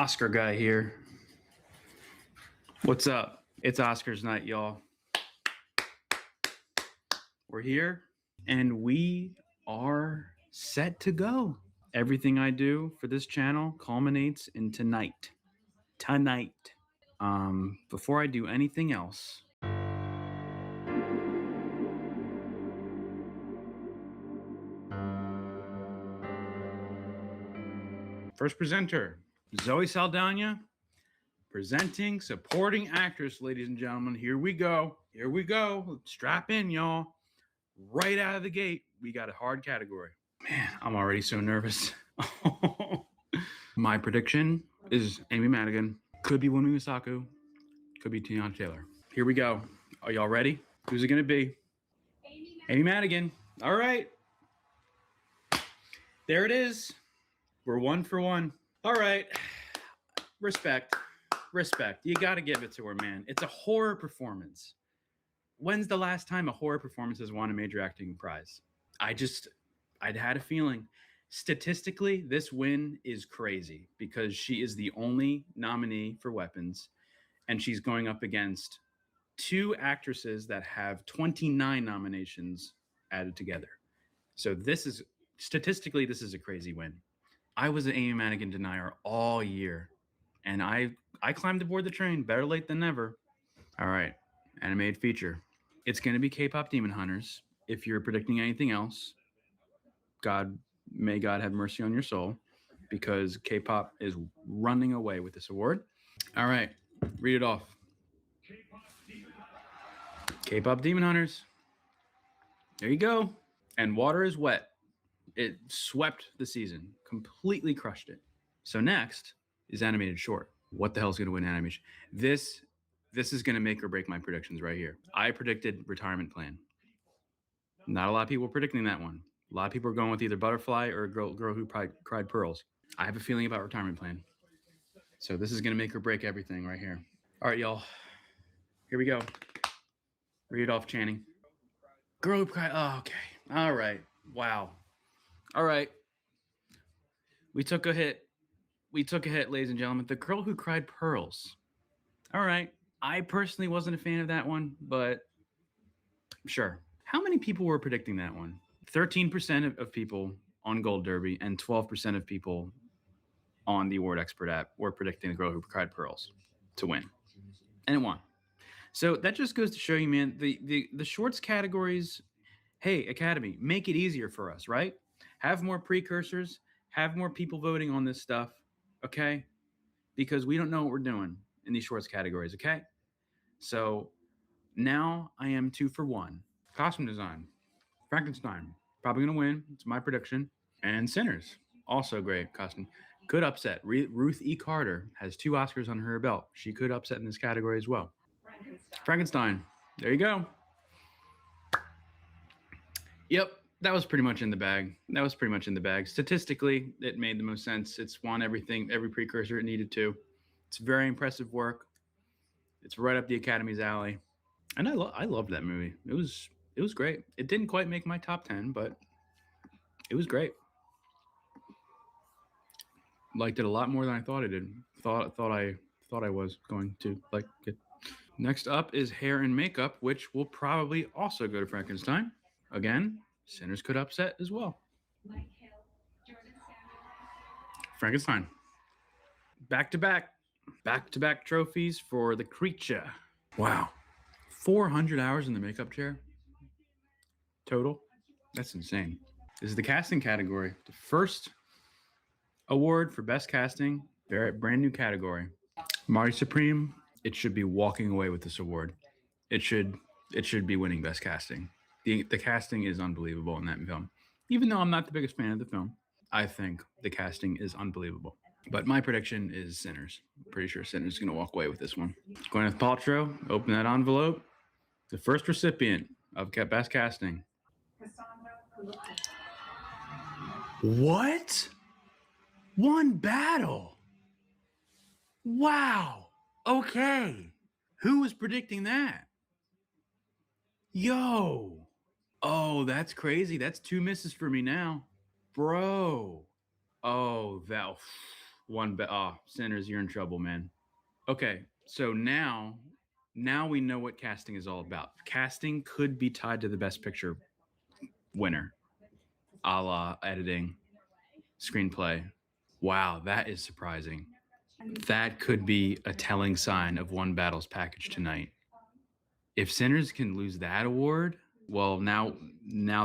Oscar guy here. What's up? It's Oscars night, y'all. We're here and we are set to go. Everything I do for this channel culminates in tonight. Before I do anything else, first presenter, Zoe Saldana, presenting supporting actress, ladies and gentlemen. Here we go. Here we go. Strap in, y'all. Right out of the gate, we got a hard category. Man, I'm already so nervous. My prediction is Amy Madigan. Could be Wunmi Mosaku. Could be Teyana Taylor. Here we go. Are y'all ready? Who's it going to be? Amy Madigan. All right. There it is. We're 1 for 1. All right. Respect. You got to give it to her, man. It's a horror performance. When's the last time a horror performance has won a major acting prize? I'd had a feeling. Statistically, this win is crazy because she is the only nominee for Weapons, and she's going up against 2 actresses that have 29 nominations added together. So statistically, this is a crazy win. I was an Amy Madigan denier all year, and I climbed aboard the train. Better late than never. All right, animated feature. It's going to be K-pop Demon Hunters. If you're predicting anything else, may God have mercy on your soul, because K-pop is running away with this award. All right, read it off. K-pop Demon Hunters. There you go. And Water is Wet. It swept the season, completely crushed it. So next is animated short. What the hell is going to win animation? This is going to make or break my predictions right here. I predicted Retirement Plan. Not a lot of people were predicting that one. A lot of people are going with either Butterfly or Girl Who Cried Pearls. I have a feeling about Retirement Plan. So this is going to make or break everything right here. All right, y'all. Here we go. Read it off, Channing. Girl Who Cried. Oh, okay. All right. Wow. All right. We took a hit. Ladies and gentlemen. The Girl Who Cried Pearls. All right. I personally wasn't a fan of that one, but sure. How many people were predicting that one? 13% of people on Gold Derby and 12% of people on the Award Expert app were predicting The Girl Who Cried Pearls to win. And it won. So that just goes to show you, man, the shorts categories, hey, Academy, make it easier for us, right? Have more precursors, have more people voting on this stuff, okay? Because we don't know what we're doing in these shorts categories, okay? So now I am 2 for 1. Costume design. Frankenstein, probably going to win. It's my prediction. And Sinners, also great costume. Could upset. Ruth E. Carter has 2 Oscars on her belt. She could upset in this category as well. Frankenstein. There you go. Yep, that was pretty much in the bag. Statistically, it made the most sense. It's won every precursor it needed to. It's very impressive work. It's right up the Academy's alley. And I loved that movie. It was great. It didn't quite make my top 10, but it was great. Liked it a lot more than I thought I did. Thought I was going to like it. Next up is hair and makeup, which will probably also go to Frankenstein. Again, Sinners could upset as well. Frankenstein. Back-to-back trophies for the creature. Wow. 400 hours in the makeup chair total. That's insane. This is the casting category. The first award for best casting, brand new category. Marty Supreme, it should be walking away with this award. It should be winning best casting. The casting is unbelievable in that film. Even though I'm not the biggest fan of the film, I think the casting is unbelievable. But my prediction is Sinners. I'm pretty sure Sinners is going to walk away with this one. Gwyneth Paltrow, open that envelope. The first recipient of best casting. What? One battle. Wow. Okay. Who was predicting that? Yo. Oh, that's crazy. That's 2 misses for me now. Bro. Oh, Sinners, you're in trouble, man. Okay, so now we know what casting is all about. Casting could be tied to the Best Picture winner, a la editing, screenplay. Wow, that is surprising. That could be a telling sign of One Battle's package tonight. If Sinners can lose that award, well, now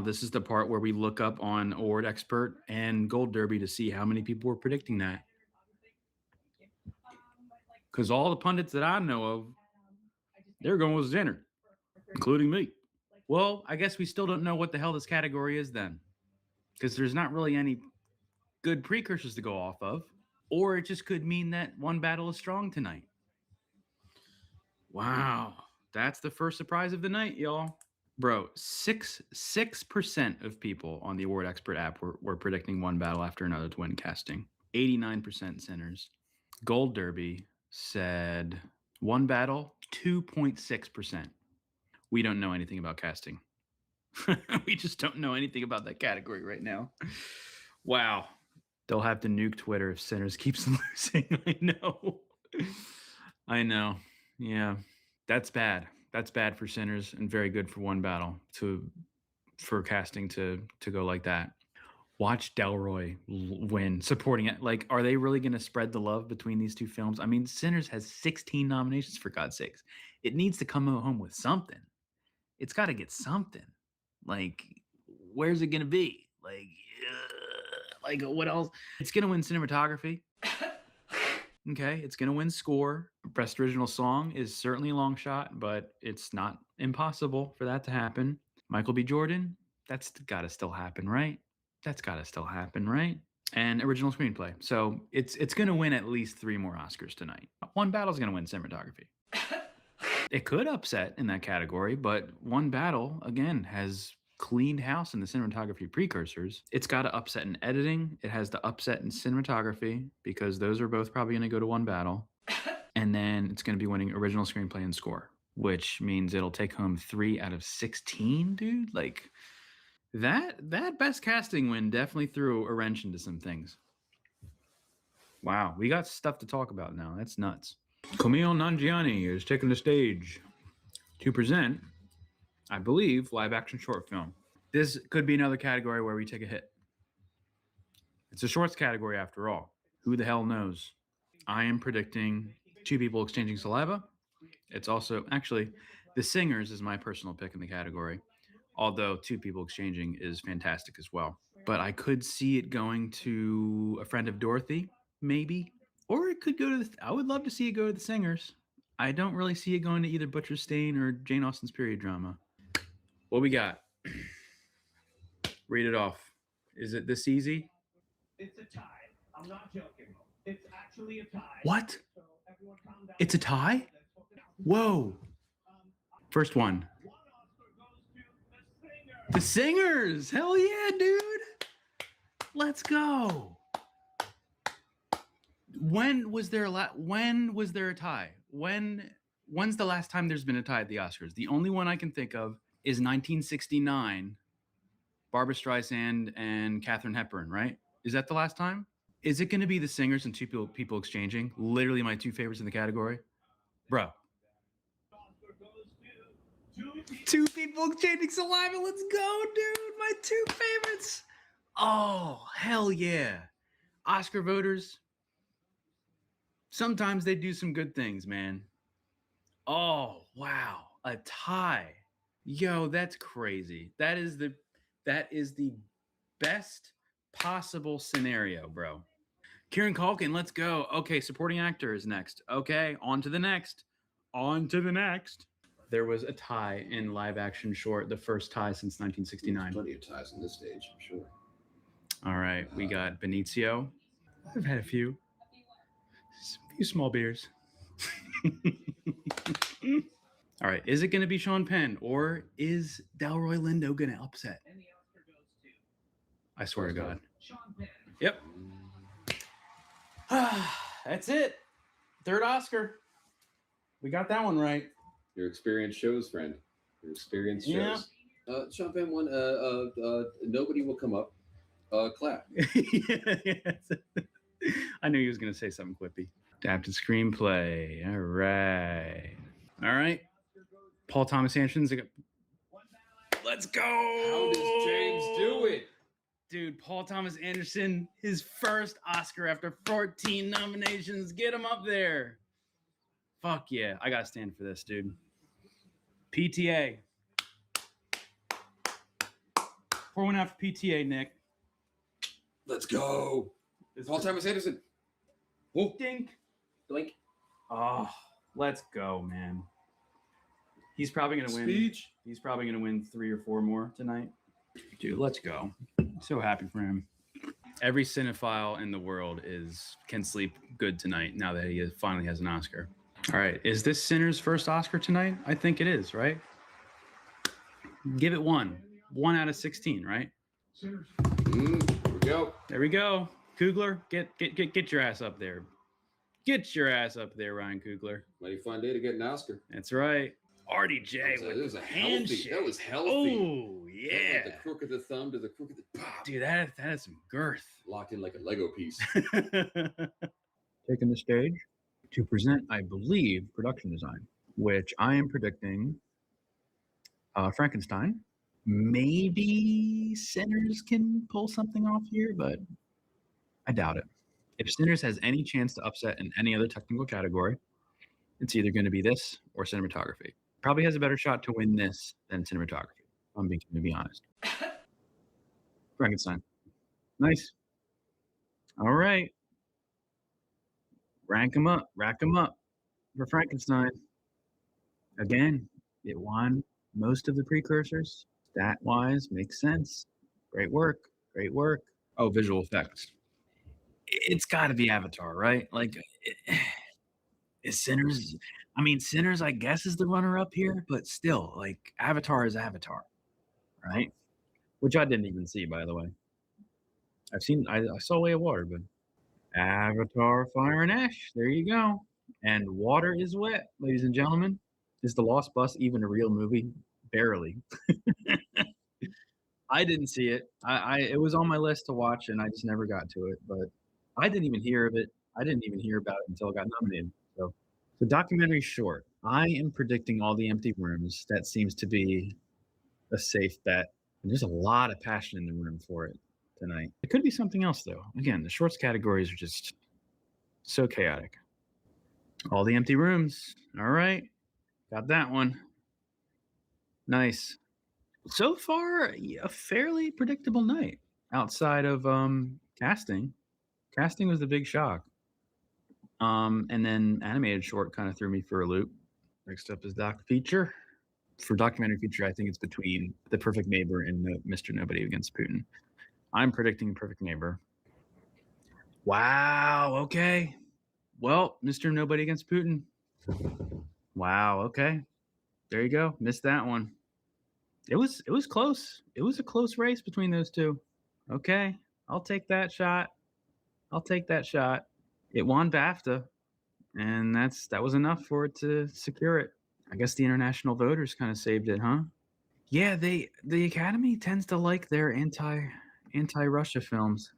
this is the part where we look up on Award Expert and Gold Derby to see how many people were predicting that. Because all the pundits that I know of, they're going with Sinner, including me. Well, I guess we still don't know what the hell this category is then, because there's not really any good precursors to go off of, or it just could mean that One Battle is strong tonight. Wow, that's the first surprise of the night, y'all. Bro, 6% of people on the Award Expert app were predicting One Battle after another to win casting. 89% Sinners. Gold Derby said One Battle, 2.6%. We don't know anything about casting. We just don't know anything about that category right now. Wow. They'll have to nuke Twitter if Sinners keeps losing. I know. Yeah. That's bad. That's bad for Sinners and very good for One Battle for casting to go like that. Watch Delroy win, supporting it. Like, are they really going to spread the love between these two films? I mean, Sinners has 16 nominations, for God's sakes. It needs to come home with something. It's got to get something. Like, where's it going to be? Like, what else? It's going to win cinematography. Okay, it's going to win score. Best original song is certainly a long shot, but it's not impossible for that to happen. Michael B. Jordan, that's got to still happen, right? That's got to still happen, right? And original screenplay. So it's going to win at least 3 more Oscars tonight. One Battle's going to win cinematography. It could upset in that category, but One Battle, again, has cleaned house in the cinematography precursors. It's got to upset in editing. It has to upset in cinematography because those are both probably going to go to One Battle. And then it's going to be winning original screenplay and score, which means it'll take home 3 out of 16, dude. Like, that best casting win definitely threw a wrench into some things. Wow, we got stuff to talk about now. That's nuts. Kumail Nanjiani is taking the stage to present, I believe, live action short film. This could be another category where we take a hit. It's a shorts category after all. Who the hell knows? I am predicting 2 people exchanging saliva. It's also, actually, The Singers is my personal pick in the category. Although 2 people exchanging is fantastic as well. But I could see it going to A Friend of Dorothy, maybe. Or it could go to I would love to see it go to The Singers. I don't really see it going to either Butcher Stain or Jane Austen's period drama. What we got? Read it off. Is it this easy? It's a tie. I'm not joking. It's actually a tie. What? So everyone calm down. It's a tie? Whoa. First one. The Singers. Hell yeah, dude. Let's go. When was there a tie? When's the last time there's been a tie at the Oscars? The only one I can think of is 1969. Barbra Streisand and Katharine Hepburn, right? Is that the last time? Is it going to be The Singers and 2 people exchanging? Literally my 2 favorites in the category. Bro. 2 people exchanging saliva. Let's go, dude. My 2 favorites. Oh, hell yeah. Oscar voters. Sometimes they do some good things, man. Oh, wow. A tie. Yo, that's crazy. That is the best possible scenario, bro. Kieran Culkin, let's go. Okay, supporting actor is next. Okay, on to the next. There was a tie in live action short, the first tie since 1969. There's plenty of ties on this stage, I'm sure. All right, we got Benicio. I've had a few small beers. All right, is it going to be Sean Penn or is Delroy Lindo going to upset? And the Oscar goes to I swear to God. Sean Penn. Yep. That's it. 3rd Oscar. We got that one right. Your experience shows, friend. Your experience shows. Yeah. Sean Penn won. Nobody will come up. Clap. I knew he was going to say something quippy. Adapted screenplay. All right. All right. Paul Thomas Anderson's. Let's go. How does James do it? Dude, Paul Thomas Anderson, his first Oscar after 14 nominations. Get him up there. Fuck yeah. I got to stand for this, dude. PTA. Pour one out for PTA, Nick. Let's go. Paul Thomas Anderson. Oh, dink. Blink. Oh, let's go, man. He's probably going to win. Speech. He's probably going to win 3 or 4 more tonight. Dude, let's go. So happy for him. Every cinephile in the world can sleep good tonight now that he finally has an Oscar. All right. Is this Sinner's first Oscar tonight? I think it is, right? Give it 1. 1 out of 16, right? Here we go. There we go. Coogler, get your ass up there. Get your ass up there, Ryan Coogler. Mighty fun day to get an Oscar. That's right. RDJ That with was a a handshake. That was healthy. Oh, That yeah. went the crook of the thumb to the crook of the pop. Dude, that is some girth. Locked in like a Lego piece. Taking the stage to present, I believe, production design, which I am predicting Frankenstein. Maybe Sinners can pull something off here, but I doubt it. If Sinners has any chance to upset in any other technical category, it's either going to be this or cinematography. Probably has a better shot to win this than cinematography. I'm being to be honest. Frankenstein. Nice. All right. Rack them up for Frankenstein. Again, it won most of the precursors. Stat-wise, makes sense. Great work. Oh, visual effects. It's got to be Avatar, right? Like, is Sinners? I mean, Sinners, I guess, is the runner-up here, but still, like, Avatar is Avatar, right? Which I didn't even see, by the way. I saw Way of Water, but Avatar, Fire and Ash. There you go. And Water is Wet, ladies and gentlemen. Is The Lost Bus even a real movie? Barely. I didn't see it. It was on my list to watch, and I just never got to it. But I didn't even hear of it. I didn't even hear about it until it got nominated. So the documentary short. I am predicting All the Empty Rooms. That seems to be a safe bet. And there's a lot of passion in the room for it tonight. It could be something else, though. Again, the shorts categories are just so chaotic. All the Empty Rooms. All right. Got that one. Nice. So far, a fairly predictable night outside of casting. Casting was the big shock. And then animated short kind of threw me for a loop. Next up is doc feature. For documentary feature, I think it's between The Perfect Neighbor and Mr. Nobody Against Putin. I'm predicting Perfect Neighbor. Wow. Okay. Well, Mr. Nobody Against Putin. Wow. Okay. There you go. Missed that one. It was close. It was a close race between those two. Okay. I'll take that shot. It won BAFTA, and that was enough for it to secure it. I guess the international voters kind of saved it, huh? Yeah, the Academy tends to like their anti-Russia films.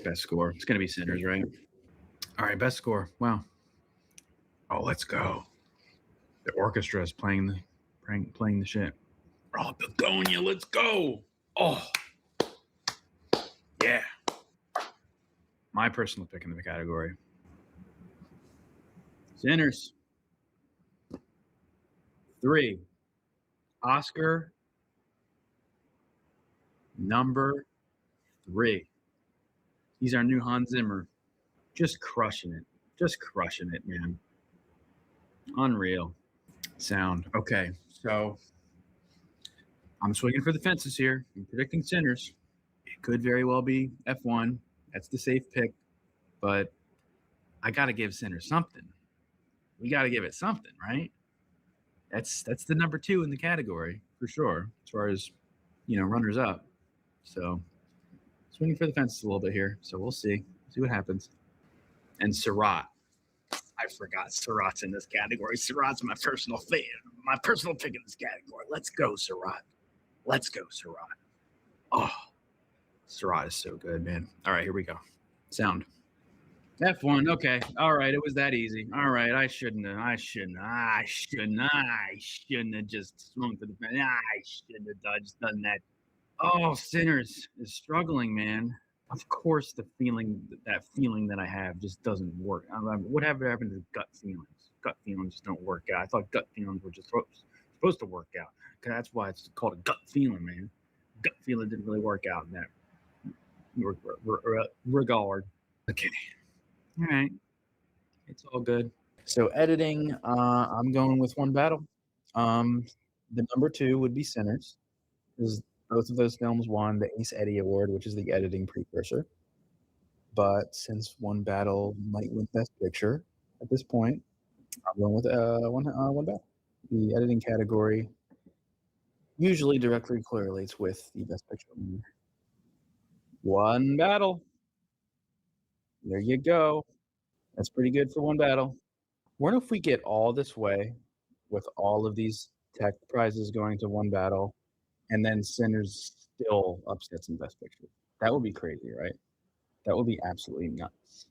Best score. It's gonna be Sinners, right? All right, best score. Wow. Oh, let's go. The orchestra is playing the shit. Oh, Begonia, let's go. Oh, yeah. My personal pick in the category. Sinners. 3. Oscar number 3. He's our new Hans Zimmer. Just crushing it, man. Unreal. Sound. Okay, so I'm swinging for the fences here. I'm predicting Sinners. It could very well be F1. That's the safe pick. But I got to give Sinners something. We got to give it something, right? That's the number 2 in the category for sure, as far as, runners up. So swinging for the fences a little bit here. So we'll see what happens. And Surratt. I forgot Surratt's in this category. Surratt's my personal pick in this category. Let's go, Surratt. Oh, Surratt is so good, man. All right, here we go. Sound. F1. Okay. All right. It was that easy. All right. I shouldn't have just swung for the fence. I shouldn't have just done that. Oh, Sinners is struggling, man. Of course, that feeling that I have just doesn't work. Whatever happened to gut feelings? Gut feelings just don't work out. I thought gut feelings were just supposed to work out. That's why it's called a gut feeling, man. Gut feeling didn't really work out in that regard. Okay. All right. It's all good. So editing, I'm going with one battle. The number 2 would be Sinners, because both of those films won the Ace Eddie Award, which is the editing precursor. But since one battle might win Best Picture at this point, I'm going with one battle. The editing category usually directly correlates with the Best Picture winner. One battle. There you go. That's pretty good for one battle. What if we get all this way with all of these tech prizes going to one battle, and then Sinners still upsets in Best Picture? That would be crazy, right? That would be absolutely nuts.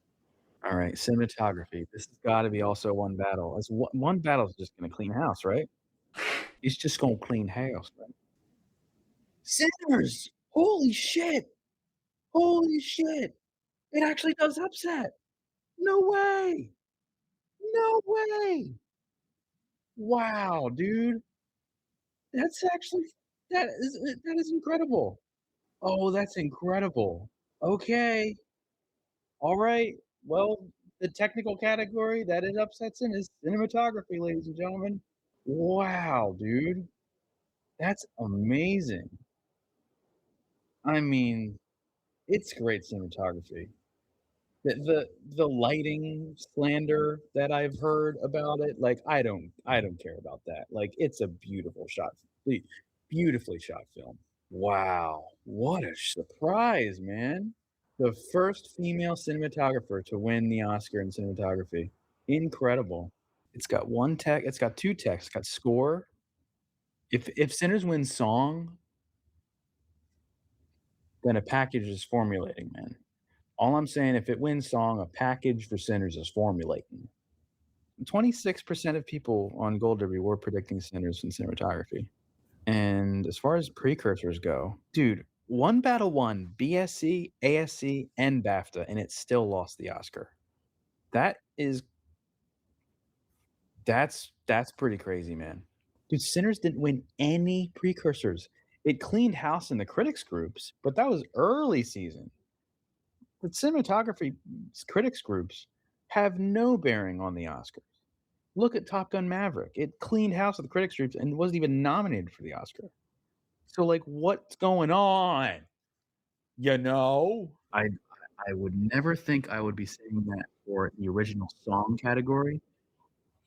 All right, cinematography. This has got to be also one battle. As one battle is just going to clean house, right? It's just going to clean house, right? Sinners! Holy shit! Holy shit! It actually does upset. No way! No way! Wow, dude. That's actually that is incredible. Oh, that's incredible. Okay. All right. Well, the technical category that it upsets in is cinematography, ladies and gentlemen. Wow, dude. That's amazing. I mean, it's great cinematography. The lighting slander that I've heard about it, like I don't care about that. Like it's a beautiful shot, beautifully shot film. Wow, what a surprise, man. The first female cinematographer to win the Oscar in cinematography. Incredible. It's got two texts, it's got score. If Sinners wins song, then a package is formulating, man. All I'm saying, if it wins song, a package for Sinners is formulating. 26% of people on Gold Derby were predicting Sinners in cinematography. And as far as precursors go, dude, one battle won BSC, ASC, and BAFTA, and it still lost the Oscar. That's pretty crazy, man. Dude, Sinners didn't win any precursors. It cleaned house in the critics groups, but that was early season. The cinematography critics groups have no bearing on the Oscars. Look at Top Gun Maverick. It cleaned house with the critics groups and wasn't even nominated for the Oscar. So, like, what's going on? You know? I would never think I would be saying that for the original song category,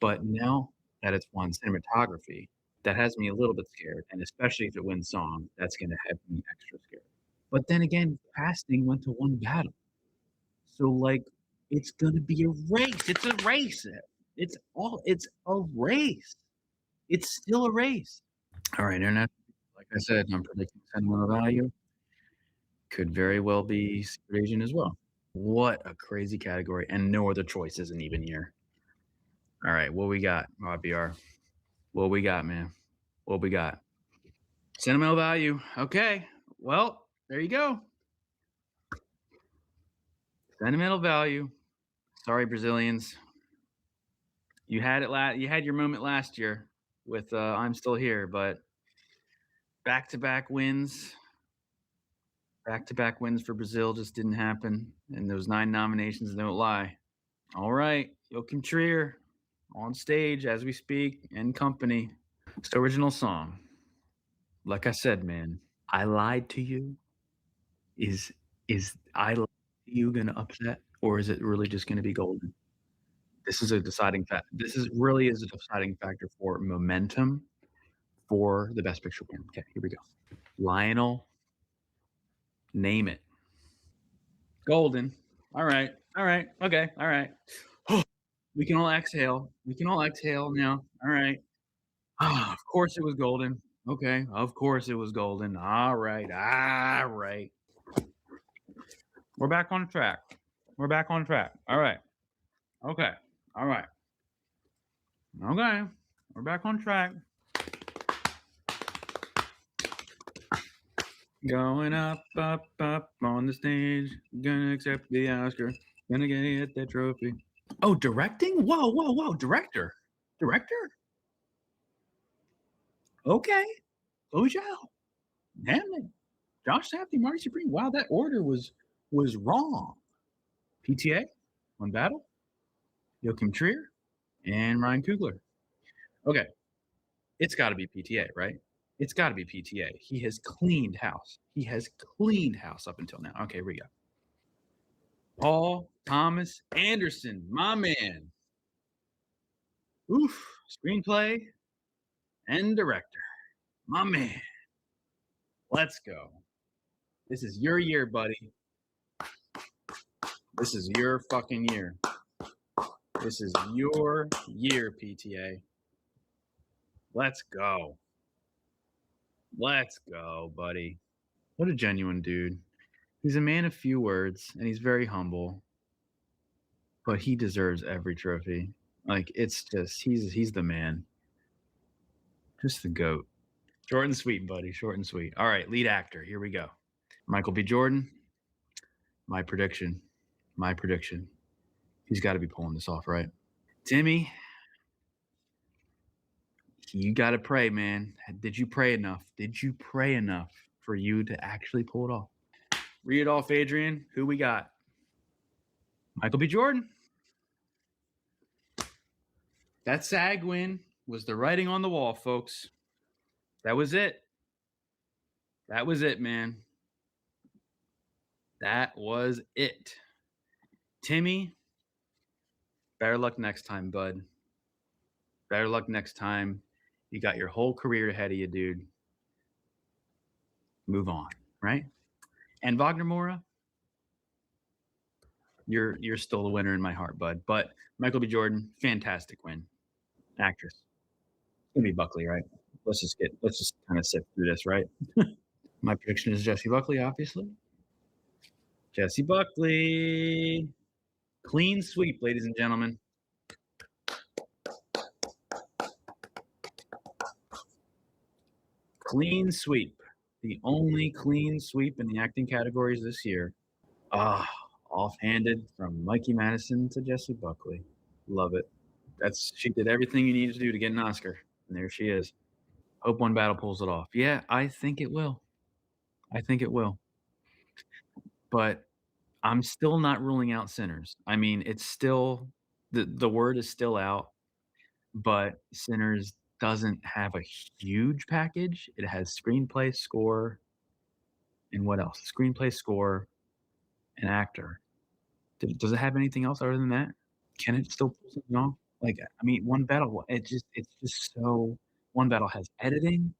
but now that it's won cinematography, that has me a little bit scared, and especially if it wins song, that's gonna have me extra scared. But then again, casting went to one battle. So, like, it's gonna be a race. It's a race. It's a race. It's still a race. All right, internet. Like I said, I'm predicting sentimental value. Could very well be Secret Agent as well. What a crazy category, and no other choice isn't even here. All right, what we got, RBR? What we got, man? What we got? Sentimental value. Okay, well, there you go. Sentimental value. Sorry, Brazilians. You had it you had your moment last year with I'm Still Here, but back-to-back wins for Brazil just didn't happen, and those 9 nominations don't lie. All right, Joachim Trier on stage as we speak, in company. It's the original song. Like I said, man, I lied to you. Is I lied to you gonna upset, or is it really just gonna be golden? This is a deciding factor. This is really is a deciding factor for momentum for the Best Picture win. Okay, here we go. Lionel, name it. Golden. All right. All right. Okay. All right. We can all exhale. We can all exhale now. All right. Of course it was golden. Okay. Of course it was golden. All right. All right. We're back on track. We're back on track. All right. Okay. All right. Okay. We're back on track. Going up, up, up on the stage. Gonna accept the Oscar. Gonna get that trophy. Oh, directing? Whoa, whoa, whoa. Director. Director? Okay. Chloe Zhao. Hamlet. Josh Safdie, Marty Supreme. Wow, that order was wrong. PTA, One Battle, Joachim Trier, and Ryan Coogler. Okay, it's got to be PTA, right? It's got to be PTA. He has cleaned house. He has cleaned house up until now. Okay, here we go. Paul Thomas Anderson, my man. Oof, screenplay and director, my man. Let's go. This is your year, buddy. This is your fucking year. This is your year, PTA. Let's go. Let's go, buddy. What a genuine dude. He's a man of few words and he's very humble, but he deserves every trophy. Like it's just he's the man. Just the GOAT. Short and sweet, buddy. Short and sweet. All right, lead actor. Here we go. Michael B. Jordan. My prediction. My prediction. He's got to be pulling this off, right? Timmy, you got to pray, man. Did you pray enough? Did you pray enough for you to actually pull it off? Read it off, Adrian. Who we got? Michael B. Jordan. That SAG win was the writing on the wall, folks. That was it. That was it, man. That was it. Timmy, better luck next time, bud. Better luck next time. You got your whole career ahead of you, dude. Move on, right? And Wagner Moura, you're still the winner in my heart, bud. But Michael B. Jordan, fantastic win. Actress. It's gonna be Buckley, right? Let's just kind of sift through this, right? My prediction is Jessie Buckley, obviously. Jessie Buckley. Clean sweep, ladies and gentlemen. Clean sweep. The only clean sweep in the acting categories this year. Offhanded from Mikey Madison to Jessie Buckley. Love it. She did everything you needed to do to get an Oscar. And there she is. Hope One Battle pulls it off. Yeah, I think it will. I think it will. But I'm still not ruling out Sinners. I mean, it's still the word is still out, but Sinners doesn't have a huge package. It has screenplay, score, and what else? Screenplay, score, and actor. Does it have anything else other than that? Can it still pull something off? Like, I mean, One Battle, it's just so. One Battle has editing,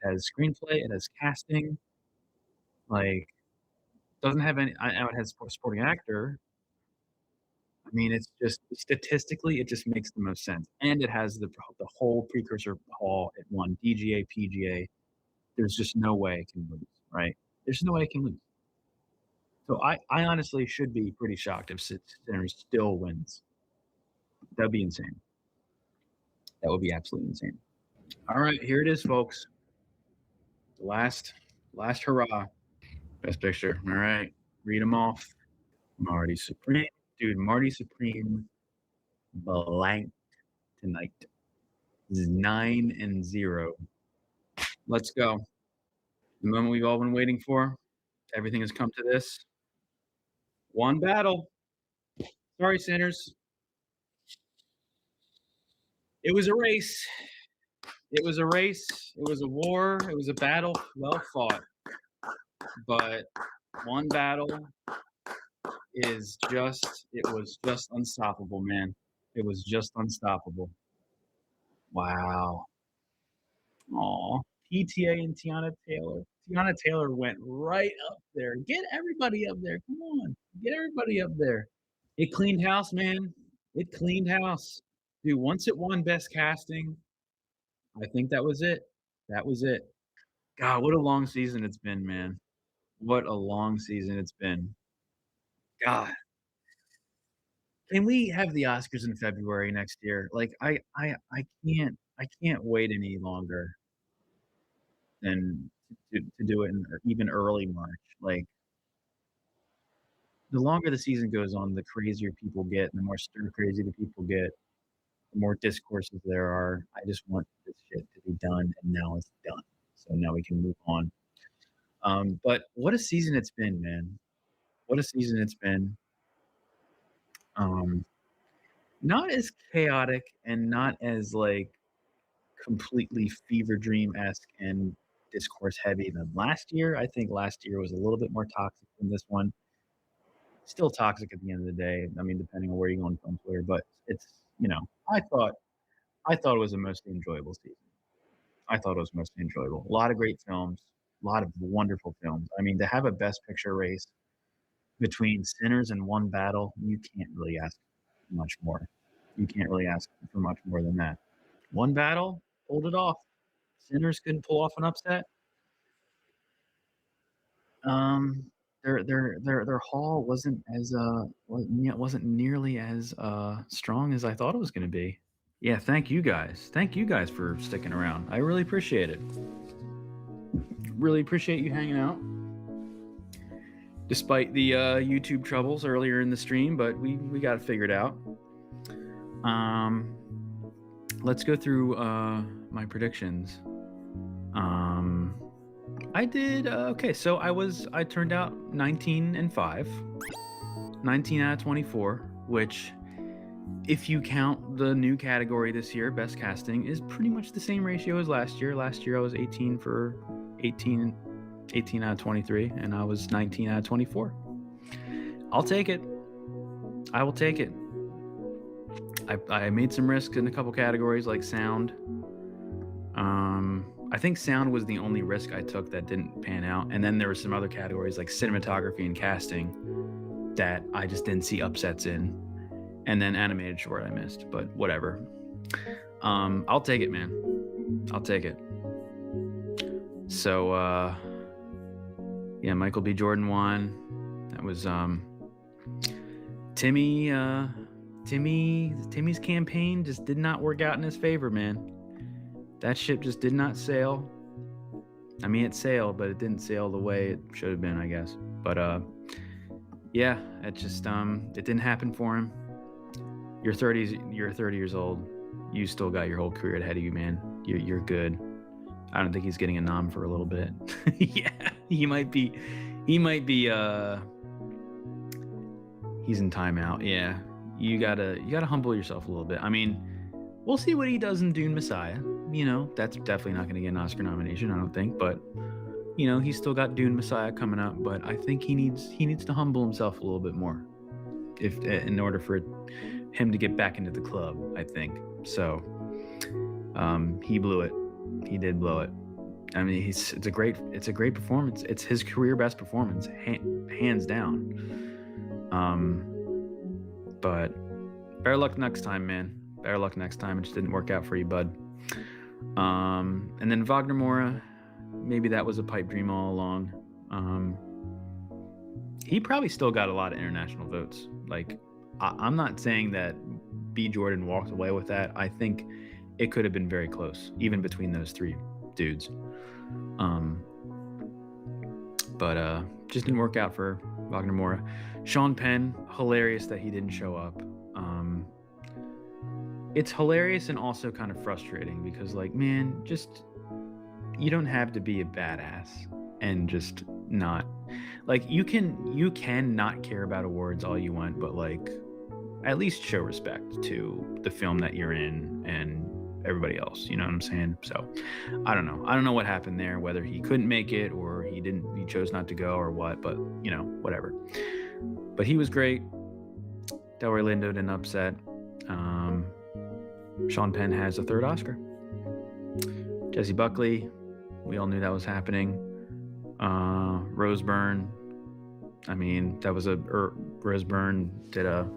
it has screenplay, it has casting. Like, doesn't have any. I know it has supporting actor. I mean, it's just statistically, it just makes the most sense, and it has the whole precursor hall at one DGA, PGA. There's just no way it can lose, right? There's no way it can lose. So I honestly should be pretty shocked if Sinners still wins. That'd be insane. That would be absolutely insane. All right, here it is, folks. The last hurrah. Best picture. All right, read them off. Marty Supreme, dude. Marty Supreme, blank tonight. This is 9-0. Let's go. The moment we've all been waiting for. Everything has come to this. One battle. Sorry, Sinners. It was a race. It was a race. It was a war. It was a battle well fought. But One Battle it was just unstoppable, man. It was just unstoppable. Wow. Aw. PTA and Tiana Taylor. Tiana Taylor went right up there. Get everybody up there. Come on. Get everybody up there. It cleaned house, man. It cleaned house. Dude, once it won Best Casting, I think that was it. That was it. God, what a long season it's been, man. What a long season it's been. God. Can we have the Oscars in February next year? Like I can't wait any longer than to do it in even early March. Like the longer the season goes on, the crazier people get, and the more stir crazy the people get, the more discourses there are. I just want this shit to be done, and now it's done. So now we can move on. But what a season it's been, man. What a season it's been. Um, not as chaotic and not as like completely fever dream esque and discourse heavy than last year. I think last year was a little bit more toxic than this one. Still toxic at the end of the day. I mean, depending on where you go in film Twitter, but it's I thought it was a mostly enjoyable season. I thought it was mostly enjoyable. A lot of great films, a lot of wonderful films. I mean, to have a Best Picture race between Sinners and One Battle, you can't really ask for much more. You can't really ask for much more than that. One Battle pulled it off. Sinners couldn't pull off an upset. Their haul wasn't nearly as strong as I thought it was going to be. Yeah, thank you guys. Thank you guys for sticking around. I really appreciate it. Really appreciate you hanging out. Despite the YouTube troubles earlier in the stream, but we got it figured out. Let's go through my predictions. I did okay. So I turned out 19-5, 19 out of 24, which, if you count the new category this year, best casting, is pretty much the same ratio as last year. Last year I was 18 out of 23, and I was 19 out of 24. I'll take it. I will take it. I made some risks in a couple categories like sound. I think sound was the only risk I took that didn't pan out. And then there were some other categories like cinematography and casting that I just didn't see upsets in. And then animated short I missed, but whatever. I'll take it, man. I'll take it. So, yeah, Michael B. Jordan won. That was Timmy's campaign just did not work out in his favor, man. That ship just did not sail. I mean, it sailed, but it didn't sail the way it should have been, I guess. But yeah, it just it didn't happen for him. You're 30 years old. You still got your whole career ahead of you, man. You're good. I don't think he's getting a nom for a little bit. Yeah, he might be. He's in timeout. Yeah, you gotta humble yourself a little bit. I mean, we'll see what he does in Dune Messiah. That's definitely not going to get an Oscar nomination, I don't think. But he's still got Dune Messiah coming up. But I think he needs to humble himself a little bit more, in order for him to get back into the club, I think. So he blew it. He did blow it. I mean, it's a great performance. It's his career best performance, hands down. But better luck next time, man. Better luck next time. It just didn't work out for you, bud. And then Wagner Moura, maybe that was a pipe dream all along. He probably still got a lot of international votes. Like, I'm not saying that B. Jordan walked away with that. I think it could have been very close, even between those three dudes. But just didn't work out for Wagner Moura. Sean Penn, hilarious that he didn't show up. It's hilarious and also kind of frustrating because, like, man, just, you don't have to be a badass and just not, like, you can not care about awards all you want, but, like, at least show respect to the film that you're in and everybody else, you know what I'm saying? So I don't know what happened there, whether he couldn't make it or he chose not to go or what, but whatever. But he was great. Delroy Lindo didn't upset. Sean Penn has a third Oscar. Jesse Buckley, we all knew that was happening. Rose Byrne, I mean, that was Rose Byrne did a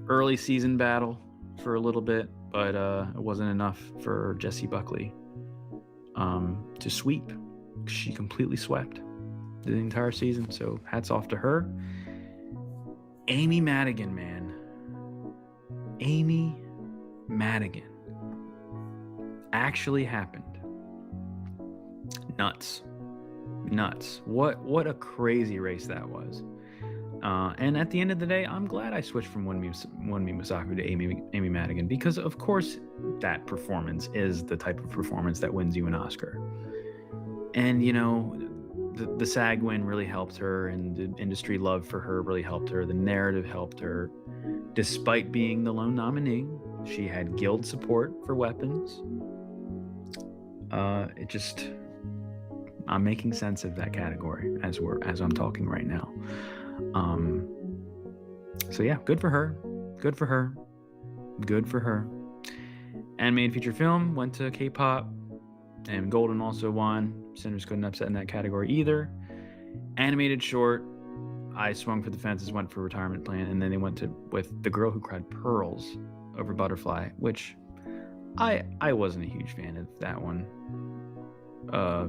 early season battle for a little bit, but it wasn't enough for Jesse Buckley to sweep. She completely swept the entire season, so hats off to her. Amy Madigan, man. Amy Madigan actually happened. Nuts. What a crazy race that was. And at the end of the day, I'm glad I switched from Wunmi Mosaku to Amy Madigan, because of course that performance is the type of performance that wins you an Oscar. And you know, the SAG win really helped her, and the industry love for her really helped her. The narrative helped her. Despite being the lone nominee, she had guild support for weapons. I'm making sense of that category as I'm talking right now. So yeah, good for her. Animated feature film went to K-pop, and Golden also won. Sinners couldn't upset in that category either. Animated short, I swung for the fences, went for Retirement Plan, and then they went with The Girl Who Cried Pearls over Butterfly, which I wasn't a huge fan of that one.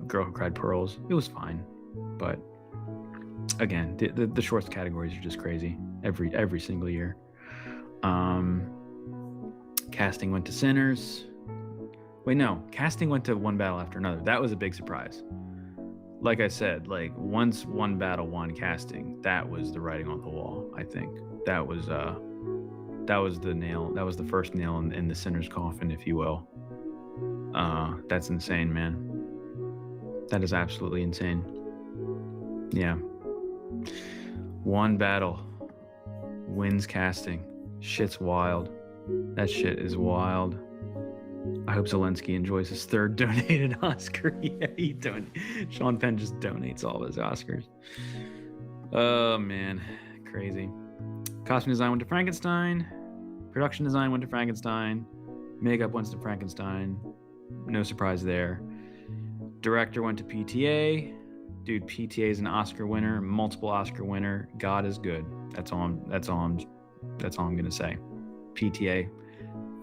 Girl Who Cried Pearls, it was fine, but again, the shorts categories are just crazy every single year. Casting went to Sinners. Wait, no, casting went to One Battle After Another. That was a big surprise. Like I said, like once One Battle won casting, that was the writing on the wall. I think that was the nail. That was the first nail in the Sinners coffin, if you will. That's insane, man. That is absolutely insane. Yeah. One Battle wins casting. Shit's wild. That shit is wild. I hope Zelensky enjoys his third donated Oscar. Yeah, Sean Penn just donates all of his Oscars. Oh man, crazy. Costume design went to Frankenstein. Production design went to Frankenstein. Makeup went to Frankenstein. No surprise there. Director went to PTA. Dude, PTA is an Oscar winner, multiple Oscar winner. God is good. That's all I'm gonna say. PTA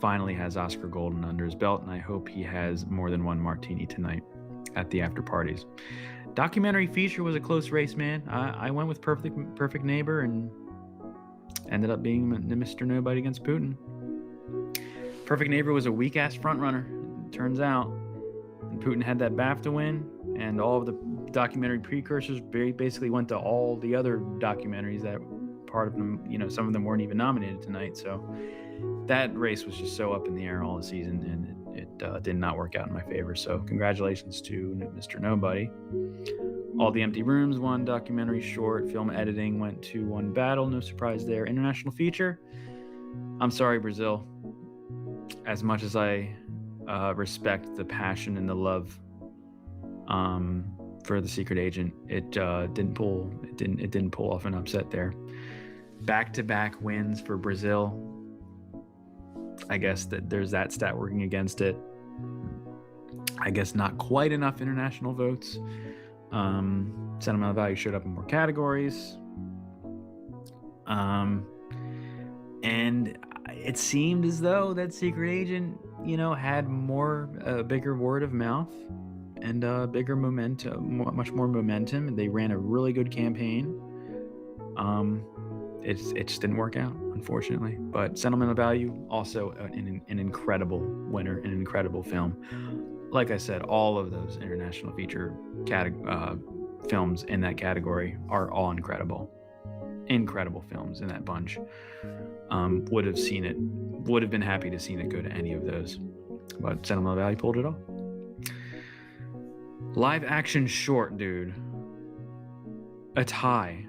finally has Oscar Golden under his belt, and I hope he has more than one martini tonight at the after parties. Documentary feature was a close race, man. I went with Perfect Neighbor and ended up being Mr. Nobody against Putin. Perfect Neighbor was a weak-ass frontrunner, turns out. And Putin had that BAFTA win, and all of the documentary precursors basically went to all the other documentaries that part of them, you know, some of them weren't even nominated tonight. So that race was just so up in the air all the season, and it did not work out in my favor. So congratulations to Mr. Nobody. All the Empty Rooms won documentary short. Film editing went to One Battle. No surprise there. International feature. I'm sorry, Brazil. As much as I respect the passion and the love for The Secret Agent, it didn't pull off an upset there. Back-to-back wins for Brazil. I guess that there's that stat working against it. I guess not quite enough international votes. Sentimental value showed up in more categories. And it seemed as though that Secret Agent, you know, had bigger word of mouth and bigger momentum, much more momentum. They ran a really good campaign. It just didn't work out, unfortunately. But sentimental value, also an incredible winner, an incredible film. Like I said, all of those international feature films in that category are all incredible. Incredible films in that bunch. Would have been happy to seen it go to any of those. But sentimental value pulled it off. Live action short, dude. A tie.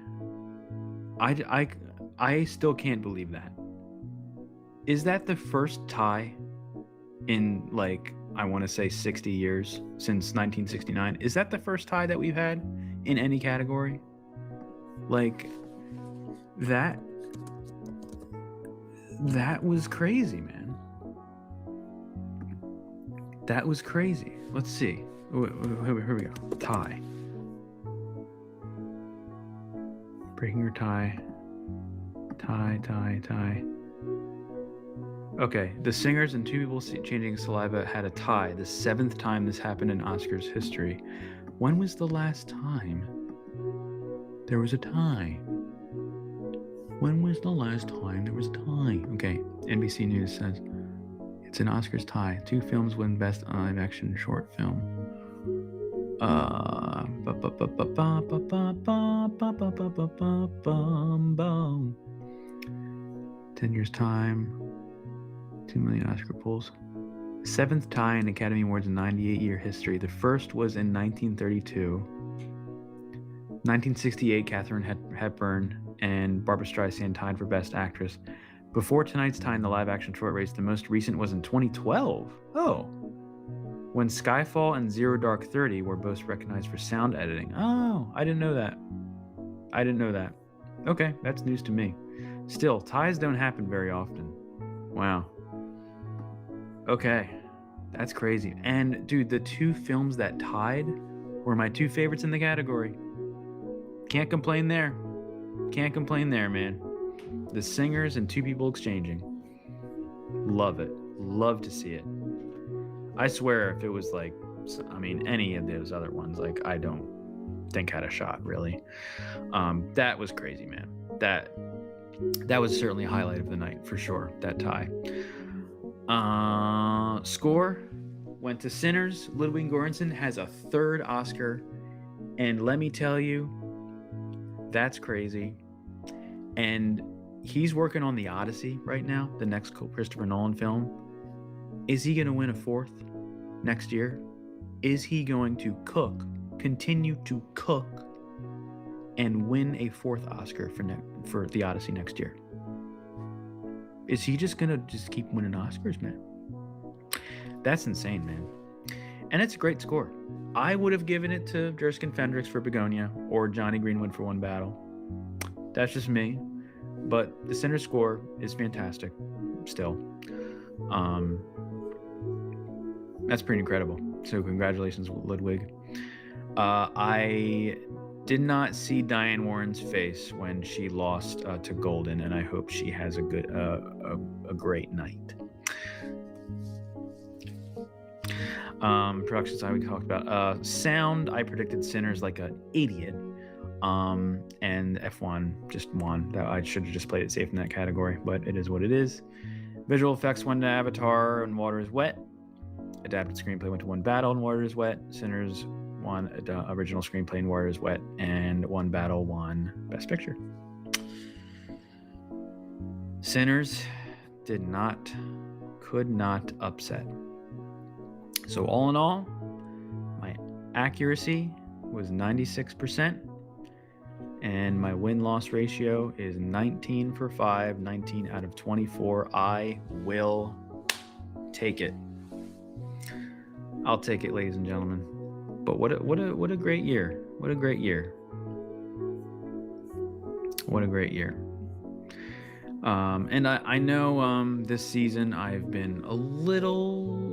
I still can't believe that. Is that the first tie in, like, I want to say 60 years, since 1969? Is that the first tie that we've had in any category? Like, that was crazy, man. That was crazy. Let's see. Here we go. Tie. Breaking your tie. Tie. Okay, the singers and two people changing saliva had a tie. The 7th time this happened in Oscars history. When was the last time there was a tie? When was the last time there was a tie? Okay, NBC News says it's an Oscars tie. 2 films win Best Live Action Short Film. 10 years time. 2 million Oscar pulls. 7th tie in Academy Awards in 98-year history. The first was in 1932. 1968, Katharine Hepburn and Barbra Streisand tied for Best Actress. Before tonight's tie in the live-action short race, the most recent was in 2012. Oh. When Skyfall and Zero Dark 30 were both recognized for sound editing. Oh, I didn't know that. Okay, that's news to me. Still, ties don't happen very often. Wow. Okay, that's crazy. And dude, the 2 films that tied were my 2 favorites in the category. Can't complain there, man. The Singers and 2 People Exchanging. Love it. Love to see it. I swear if it was like, any of those other ones, like, I don't think had a shot, really. That was crazy, man. That was certainly a highlight of the night, for sure, that tie. Score went to Sinners. Ludwig Göransson has a 3rd Oscar. And let me tell you, that's crazy. And he's working on The Odyssey right now, the next Christopher Nolan film. Is he going to win a 4th next year? Is he going to continue to cook, and win a 4th Oscar for The Odyssey next year? Is he just going to keep winning Oscars, man? That's insane, man. And it's a great score. I would have given it to Jerskin Fendrix for Begonia or Johnny Greenwood for One Battle. That's just me. But the center score is fantastic still. That's pretty incredible. So congratulations, Ludwig. I did not see Diane Warren's face when she lost to Golden, and I hope she has a great night. Production side we talked about. Sound, I predicted Sinners like an idiot. And F1 just won. I should have just played it safe in that category, but it is what it is. Visual effects went to Avatar and Water is Wet. Adapted screenplay went to One Battle and Water is Wet. Sinners won original screenplay and Water is Wet, and One Battle won Best Picture. Sinners could not upset. So all in all, my accuracy was 96%, and my win-loss ratio is 19 for 5, 19 out of 24. I will take it. I'll take it, ladies and gentlemen. But what a great year. What a great year. What a great year. And I know this season I've been a little,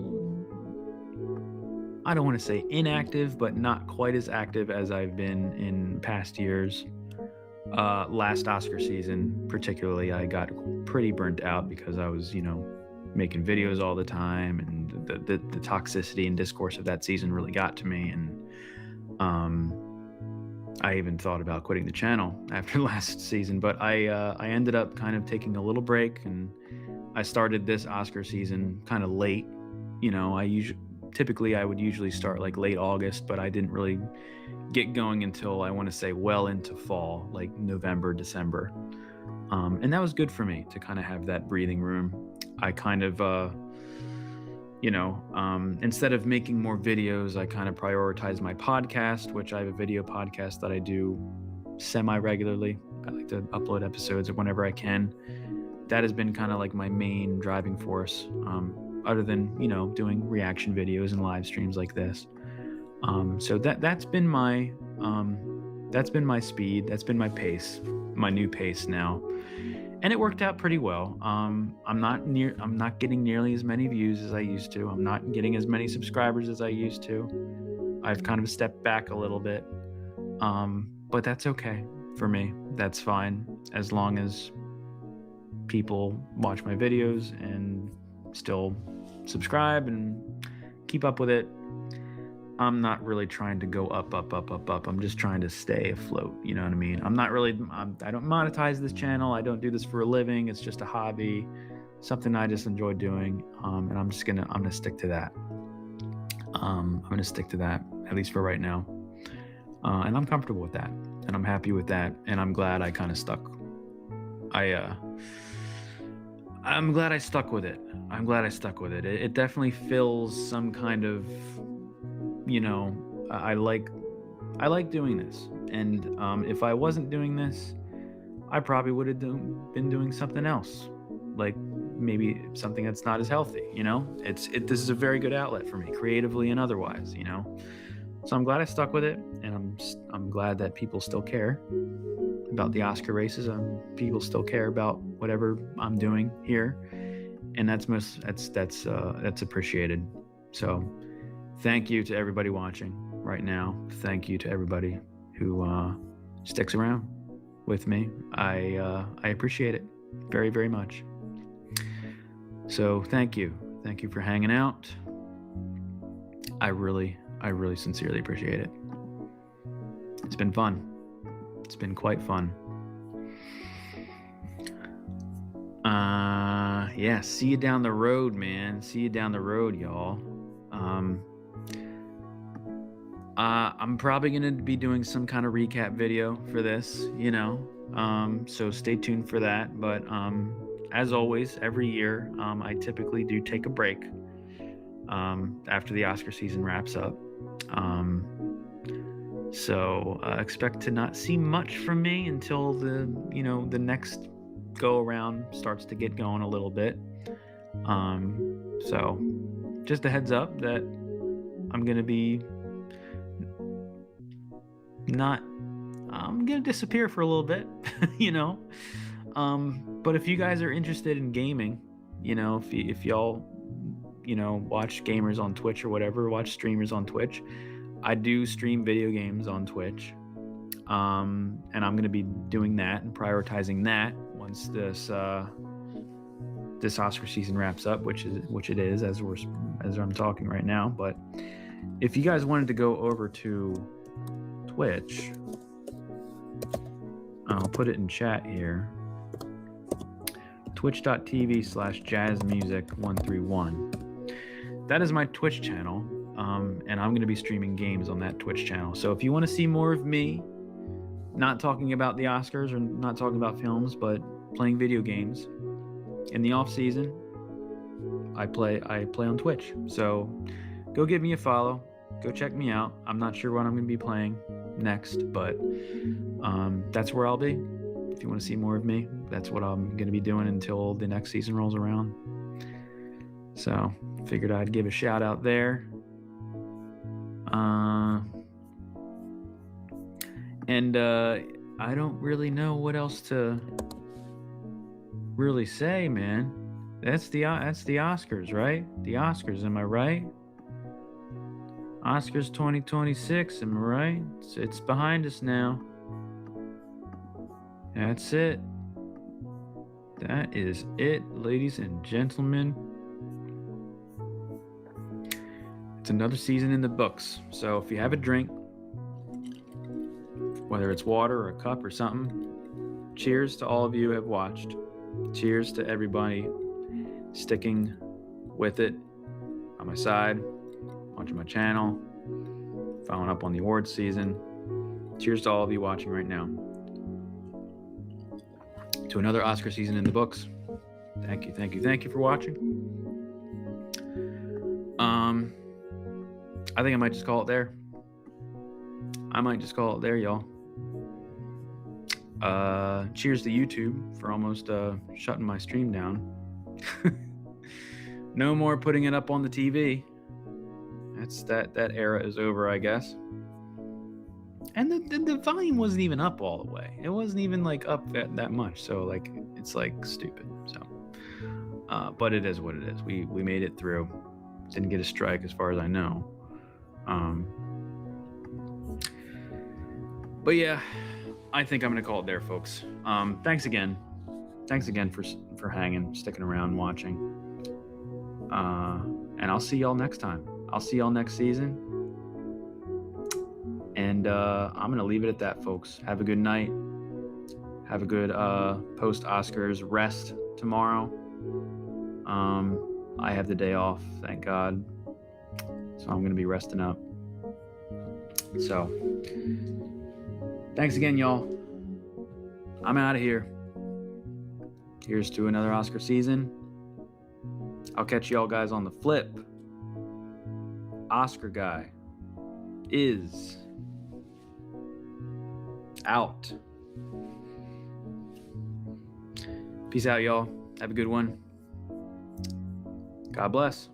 I don't want to say inactive, but not quite as active as I've been in past years. Last Oscar season, particularly, I got pretty burnt out because I was, making videos all the time, and the toxicity and discourse of that season really got to me. And I even thought about quitting the channel after last season, but I ended up kind of taking a little break, and I started this Oscar season kind of late. Typically I would usually start like late August, but I didn't really get going until, I want to say, well into fall, like November, December. And that was good for me to kind of have that breathing room. I kind of, instead of making more videos, I kind of prioritize my podcast, which I have a video podcast that I do semi-regularly. I like to upload episodes whenever I can. That has been kind of like my main driving force, other than, doing reaction videos and live streams like this. So that's been my speed. That's been my pace, my new pace now. And it worked out pretty well. I'm not getting nearly as many views as I used to. I'm not getting as many subscribers as I used to. I've kind of stepped back a little bit. But that's okay for me. That's fine. As long as people watch my videos and still subscribe and keep up with it. I'm not really trying to go up. I'm just trying to stay afloat. You know what I mean? I don't monetize this channel. I don't do this for a living. It's just a hobby. something I just enjoy doing, and I'm gonna stick to that. I'm gonna stick to that, at least for right now, and I'm comfortable with that, and I'm happy with that, and I'm glad I kind of stuck. I'm glad I stuck with it. It definitely fills some kind of, I like doing this, and if I wasn't doing this, I probably would have been doing something else, like maybe something that's not as healthy. This is a very good outlet for me, creatively and otherwise. So I'm glad I stuck with it, and I'm glad that people still care about the Oscar races. People still care about whatever I'm doing here, and that's appreciated. So thank you to everybody watching right now. Thank you to everybody who sticks around with me. I appreciate it very, very much. So thank you for hanging out. I really sincerely appreciate it. It's been fun. It's been quite fun. Yeah, see you down the road, man. See you down the road, y'all. I'm probably gonna be doing some kind of recap video for this, so stay tuned for that. But as always, every year, I typically do take a break after the Oscar season wraps up. So expect to not see much from me until the next go around starts to get going a little bit. So just a heads up that I'm gonna disappear for a little bit, but if you guys are interested in gaming, if y'all watch gamers on Twitch or whatever, watch streamers on Twitch, I do stream video games on Twitch, and I'm going to be doing that and prioritizing that once this Oscar season wraps up, which it is as I'm talking right now. But if you guys wanted to go over to Twitch, I'll put it in chat here. Twitch.tv/jazzmusic131. That is my Twitch channel. And I'm going to be streaming games on that Twitch channel. So if you want to see more of me, not talking about the Oscars or not talking about films, but playing video games in the off season, I play on Twitch. So go give me a follow. Go check me out. I'm not sure what I'm going to be playing next, but that's where I'll be. If you want to see more of me, that's what I'm going to be doing until the next season rolls around. So figured I'd give a shout out there. And I don't really know what else to really say, man. That's the Oscars, right? The Oscars, am I right? Oscars 2026, am I right? It's behind us now. That's it. That is it, ladies and gentlemen. It's another season in the books. So if you have a drink, whether it's water or a cup or something, cheers to all of you who have watched. Cheers to everybody sticking with it on my side, watching my channel, following up on the awards season. Cheers to all of you watching right now. To another Oscar season in the books. Thank you for watching. I think I might just call it there. Y'all. Cheers to YouTube for almost shutting my stream down. No more putting it up on the TV. That's that era is over, I guess. And the volume wasn't even up all the way. It wasn't even like up that much. So like it's like stupid. So but it is what it is. We made it through. Didn't get a strike as far as I know. But yeah, I think I'm gonna call it there, folks. Thanks again for hanging, sticking around, watching. And I'll see y'all next time. I'll see y'all next season. And I'm gonna leave it at that, folks. Have a good night. Have a good post-Oscars rest tomorrow. I have the day off, thank God. So I'm going to be resting up. So thanks again, y'all. I'm out of here. Here's to another Oscar season. I'll catch y'all guys on the flip. Oscar guy is out. Peace out, y'all. Have a good one. God bless.